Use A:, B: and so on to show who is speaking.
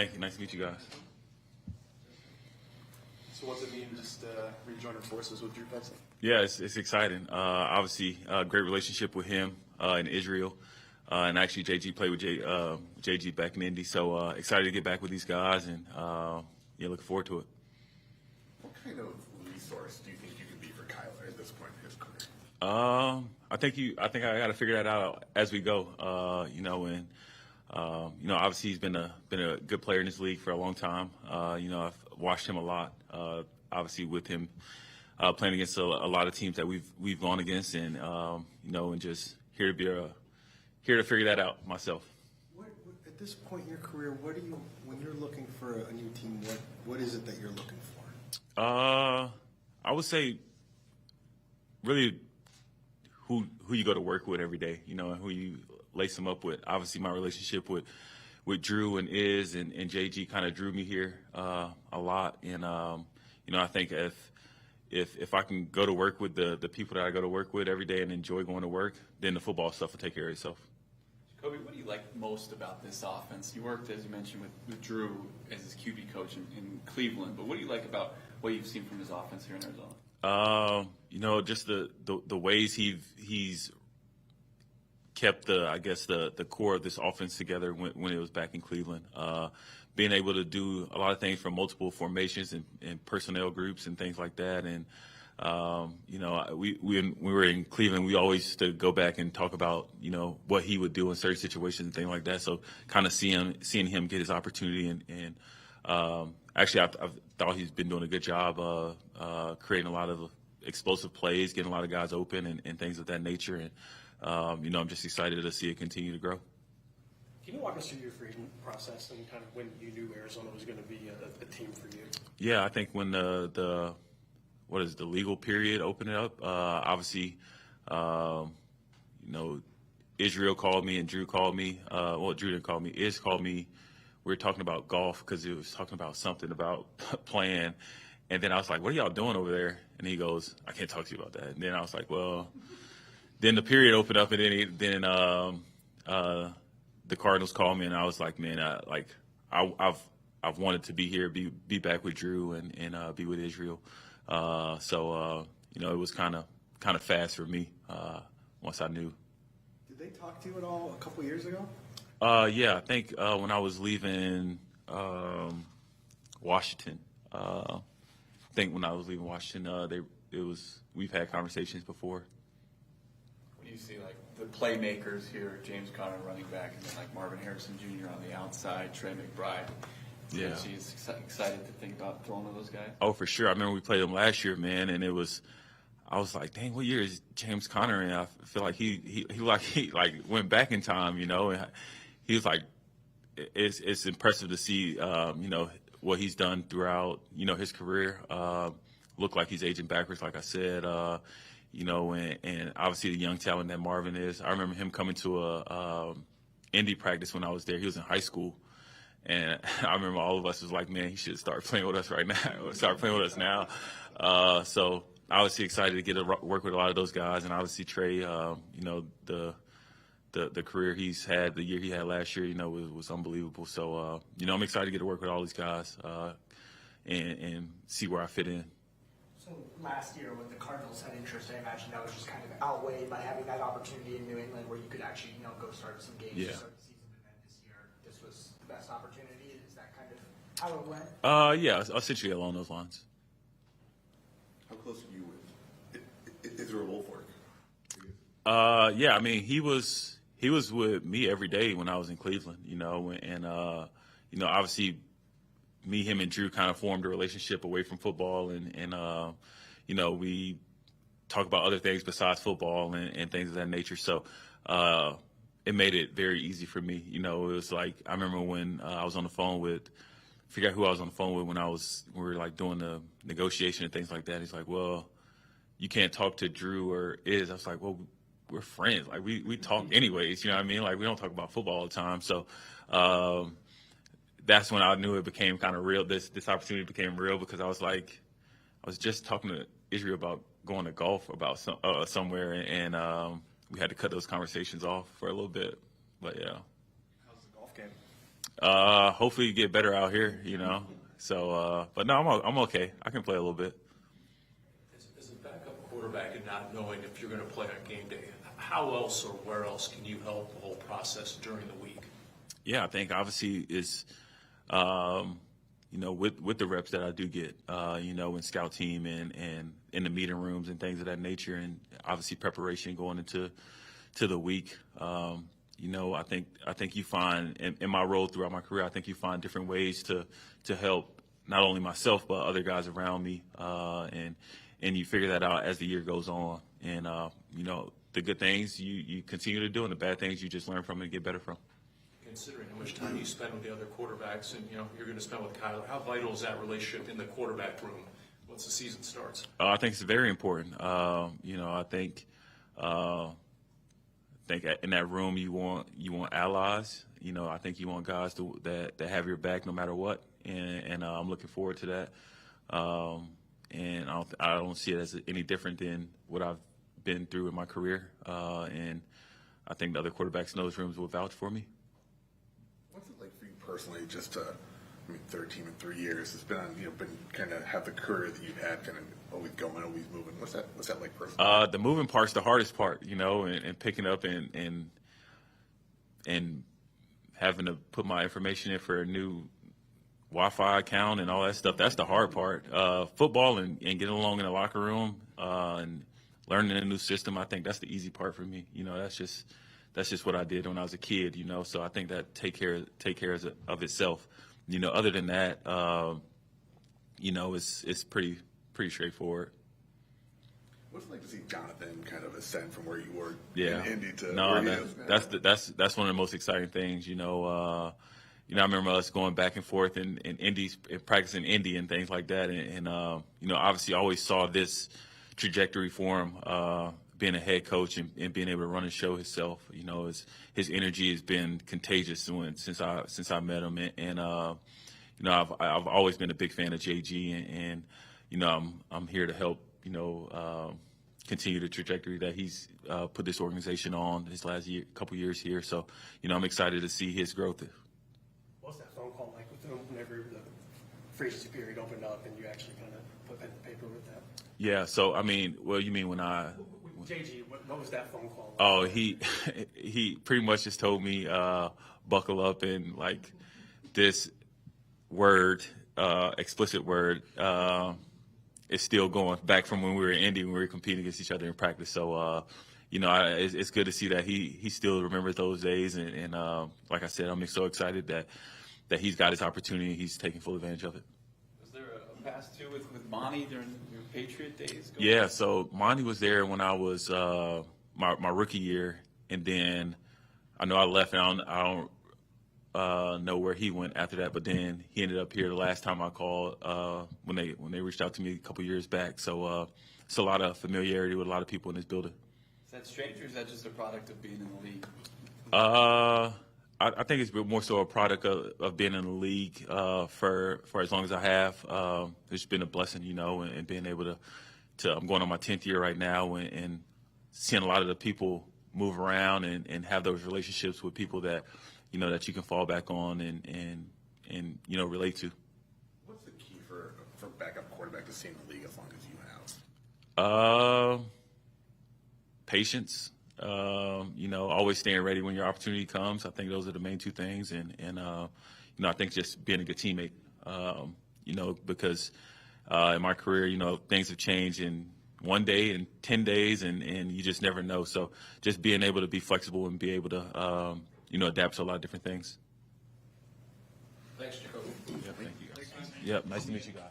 A: Thank you. Nice to meet you guys.
B: So what's it mean just rejoining forces with Drew Petzing?
A: Yeah, it's exciting. Obviously, great relationship with him in Israel. And actually, JG played with JG back in Indy. So excited to get back with these guys and, looking forward to it.
C: What kind of resource do you think you could be for Kyler at this point in his career?
A: I think I got to figure that out as we go. Obviously he's been a good player in this league for a long time. I've watched him a lot. Obviously with him playing against a lot of teams that we've gone against, and and just here to figure that out myself.
D: At this point in your career, when you're looking for a new team, what is it that you're looking for?
A: I would say really who you go to work with every day, and who you lace them up with. Obviously, my relationship with Drew and JG kind of drew me here a lot, and I think if I can go to work with the people that I go to work with every day and enjoy going to work, then the football stuff will take care of itself.
E: Jacoby, what do you like most about this offense? You worked, as you mentioned, with Drew as his QB coach in Cleveland, but what do you like about what you've seen from his offense here in Arizona?
A: Just the ways he's kept the core of this offense together when it was back in Cleveland. Being able to do a lot of things from multiple formations and personnel groups and things like that. And when we were in Cleveland, we always used to go back and talk about what he would do in certain situations and things like that. So kind of seeing him get his opportunity and actually I've thought he's been doing a good job creating a lot of explosive plays, getting a lot of guys open and things of that nature. And I'm just excited to see it continue to grow.
B: Can you walk us through your free agent process and kind of when you knew Arizona was going to be a team for you?
A: Yeah, I think when the legal period opened up, obviously, Israel called me and Drew called me. Drew didn't call me. Iz called me. We were talking about golf because he was talking about something about playing. And then I was like, what are y'all doing over there? And he goes, I can't talk to you about that. And then I was like, well, then the period opened up, and then the Cardinals called me, and I was like, man, I've wanted to be here, be back with Drew and be with Israel. It was kind of fast for me once I knew.
D: Did they talk to you at all a couple years ago?
A: Yeah, I think when I was leaving Washington. We've had conversations before.
E: When you see like the playmakers here, James Conner running back, and then like Marvin Harrison Jr. on the outside, Trey McBride.
A: Yeah,
E: she's excited to think about throwing to those guys.
A: Oh, for sure. I remember we played them last year, man, and I was like, dang, what year is James Conner in? I feel like he went back in time, and he was like, it's impressive to see, what he's done throughout, his career. Look like he's aging backwards, like I said, and obviously the young talent that Marvin is. I remember him coming to a Indy practice when I was there. He was in high school. And I remember all of us was like, man, he should start playing with us right now, or start playing with us now. So obviously excited to get to work with a lot of those guys. And obviously Trey, the career he's had, the year he had last year, was unbelievable. So, I'm excited to get to work with all these guys and see where I fit in.
F: So last year when the Cardinals had interest, I imagine that was just kind of outweighed by having that opportunity in New England where you could actually, go start some games to start the season. And then this year, this was the best opportunity. Is that kind of how it went?
A: Yeah, essentially along those lines.
C: How close are you with Israel Wolford?
A: Yeah, I mean, he was with me every day when I was in Cleveland, and obviously me, him, and Drew kind of formed a relationship away from football, and we talk about other things besides football and things of that nature. So it made it very easy for me. It was like I remember when I was on the phone with, I forgot who I was on the phone with when we were like doing the negotiation and things like that. He's like, well, you can't talk to Drew or Iz. I was like, well, we're friends. Like we talk anyways. You know what I mean? Like we don't talk about football all the time. So that's when I knew it became kind of real. This opportunity became real because I was just talking to Israel about going to golf about somewhere, and we had to cut those conversations off for a little bit. But yeah.
B: How's the golf game?
A: Hopefully get better out here, you know. So, but no, I'm okay. I can play a little bit.
G: As a backup quarterback and not knowing if you're going to play on game day, how else or where else can you help the whole process during the week?
A: Yeah, I think obviously is, you know, with the reps that I do get, you know, in scout team and in the meeting rooms and things of that nature, and obviously preparation going into the week. You know, I think you find in my role throughout my career, I think you find different ways to help not only myself but other guys around me, and you figure that out as the year goes on. And you know, the good things you continue to do, and the bad things you just learn from and get better from.
G: Considering how much time you spend with the other quarterbacks, and you know you're going to spend with Kyler, how vital is that relationship in the quarterback room once the season starts?
A: I think it's very important. You know, I think in that room you want allies. You know, I think you want guys that have your back no matter what, and I'm looking forward to that. And I don't see it as any different than what I've been through in my career. And I think the other quarterbacks in those rooms will vouch for me.
C: What's it like for you personally, just to, I mean, third team in 3 years? It's been on, you know, been kind of have the career that you've had, kind of always going, always moving. What's that like personally?
A: The moving part's the hardest part, you know, and picking up and having to put my information in for a new Wi-Fi account and all that stuff. That's the hard part. Football and getting along in the locker room and learning a new system. I think that's the easy part for me. You know, that's just what I did when I was a kid. You know, so I think that take care of itself. You know, other than that, you know, it's pretty straightforward.
C: What's it like to see Jonathan kind of ascend from where you were
A: Yeah.
C: in Indy to
A: No,
C: where he is?
A: that's one of the most exciting things. You know, I remember us going back and forth in Indy, practicing Indy and things like that. And you know, obviously, I always saw this trajectory for him, being a head coach and being able to run and show himself. You know, his energy has been contagious since I met him. And you know, I've always been a big fan of JG, and you know, I'm here to help. You know, continue the trajectory that he's put this organization on his last couple years here. So, you know, I'm excited to see his growth.
B: What's that phone call like with him whenever the free agency period opened up and you actually kind of put pen to paper with that?
A: Yeah. So, I mean, well, you mean when I?
B: With JG, what was that phone call like?
A: Oh, he pretty much just told me buckle up, and like this word, explicit word. It's still going back from when we were in Indy, when we were competing against each other in practice. So, you know, it's good to see that he still remembers those days. And like I said, I'm so excited that he's got his opportunity. He's taking full advantage of it.
E: Was there a pass too with Monty during your Patriot days?
A: Yeah, so Monty was there when I was my rookie year, and then I know I left, and I don't know where he went after that, but then he ended up here the last time I called when they reached out to me a couple years back. So it's a lot of familiarity with a lot of people in this building.
E: Is that strange, or is that just a product of being in the league?
A: I think it's more so a product of being in the league for as long as I have. It's been a blessing, you know, and being able to I'm going on my 10th year right now, and seeing a lot of the people move around and have those relationships with people that, you know, that you can fall back on and you know, relate to.
C: What's the key for backup quarterback to stay in the league as long as you have?
A: Patience. You know, always staying ready when your opportunity comes. I think those are the main two things, and you know, I think just being a good teammate. You know, because in my career, you know, things have changed in one day and 10 days, and you just never know. So just being able to be flexible and be able to you know, adapt to a lot of different things.
G: Thanks, Jacoby.
A: Yeah, thank you guys. Yep, nice to meet you guys.